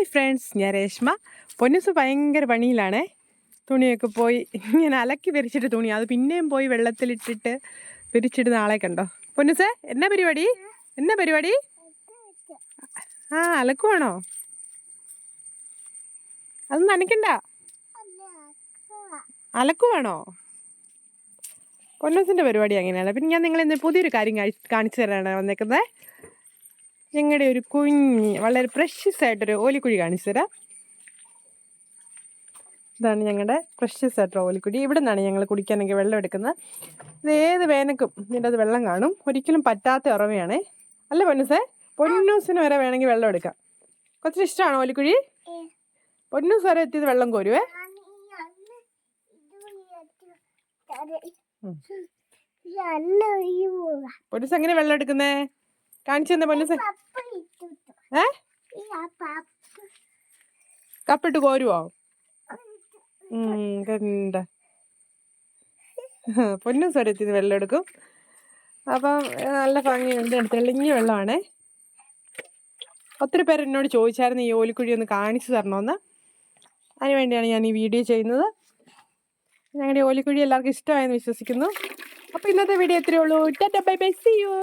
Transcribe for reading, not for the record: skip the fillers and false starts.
Hi friends, ഞാൻ രേഷ്മ. പൊന്നൂസ് ഭയങ്കര പണിയിലാണേ. തുണിയൊക്കെ പോയി ഇങ്ങനെ അലക്കി വിരിച്ചിട്ട് തുണി അത് പിന്നെയും പോയി വെള്ളത്തിലിട്ടിട്ട് വിരിച്ചിട്ട് നാളെ കണ്ടോ. പൊന്നൂസേ, എന്നാ പരിപാടി? അലക്കുവാണോ? അത് നനയ്ക്കണ്ട, അലക്കുവാണോ? പൊന്നൂസിൻ്റെ പരിപാടി അങ്ങനെയാണ്. പിന്നെ ഞാൻ നിങ്ങളെ പുതിയൊരു കാര്യം കാണിച്ചു തരാനാണ് വന്നേക്കുന്നത്. ഞങ്ങളുടെ ഒരു കുഞ്ഞ് വളരെ പ്രഷ്യസ് ആയിട്ടൊരു ഓലിക്കുഴി കാണിച്ചു തരാം. ഇതാണ് ഞങ്ങളുടെ പ്രഷ്യസ് ആയിട്ടുള്ള ഓലിക്കുഴി. ഇവിടെ നിന്നാണ് ഞങ്ങൾ കുടിക്കാനൊക്കെ വെള്ളം എടുക്കുന്നത്. ഇത് ഏത് വേനക്കും ഇതിൻ്റെ അത് വെള്ളം കാണും. ഒരിക്കലും പറ്റാത്ത ഉറവയാണേ. അല്ല പൊന്നൂസേ, പൊന്നൂസിന് വരെ വേണമെങ്കിൽ വെള്ളം എടുക്കാം. കൊച്ചിന് ഇഷ്ടമാണോ ഓലിക്കുഴി? പൊന്നൂസ് വരെ എത്തിയത് വെള്ളം കോരുവേ. പൊന്നൂസ് എങ്ങനെ വെള്ളം എടുക്കുന്നേ? കാണിച്ചു തന്നെ പൊന്നൂസ്. കപ്പിട്ട് കോരുവോ? കണ്ട പൊന്നൂസ് വരെ എത്തിയത് വെള്ളം എടുക്കും. അപ്പം നല്ല ഭംഗിയുണ്ട്, തെളിഞ്ഞ വെള്ളമാണേ. ഒത്തിരി പേര് എന്നോട് ചോദിച്ചായിരുന്നു ഈ ഓലിക്കുഴി ഒന്ന് കാണിച്ചു തരണമെന്ന്. അതിനുവേണ്ടിയാണ് ഞാൻ ഈ വീഡിയോ ചെയ്യുന്നത്. ഞങ്ങളുടെ ഓലിക്കുഴി എല്ലാവർക്കും ഇഷ്ടമായെന്ന് വിശ്വസിക്കുന്നു. അപ്പോൾ ഇന്നത്തെ വീഡിയോ ഇത്രയേ ഉള്ളൂ. Tata bye bye, see U.